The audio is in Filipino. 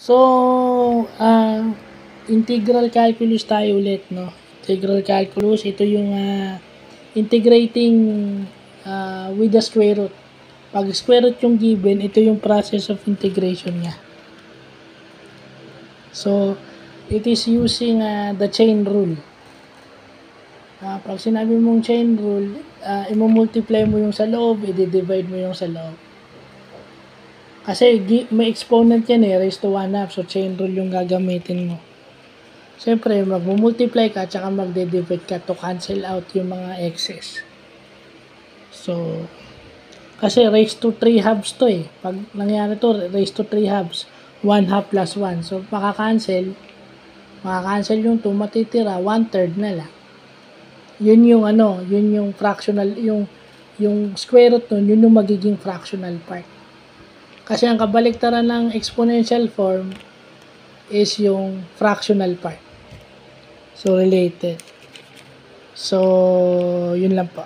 So, integral calculus tayo ulit, no? Integral calculus, ito yung integrating with the square root. Pag square root yung given, ito yung process of integration niya. So, it is using the chain rule. Pag sinabi mong chain rule, i-multiply mo yung sa loob, i-divide mo yung sa loob. Kasi may exponent yan raised to 1/2. So, chain rule yung gagamitin mo. Siyempre, mag-multiply ka, tsaka magde-divide ka to cancel out yung mga excess. So, kasi raised to 3/2 to Pag nangyari to, raised to 3/2. 1/2 plus 1. So, makakancel yung 2, matitira 1/3 na lang. Yun yung fractional, yung square root nun, yun yung magiging fractional part. Kasi ang kabaliktaran ng exponential form is yung fractional part. So, related. So, yun lang po.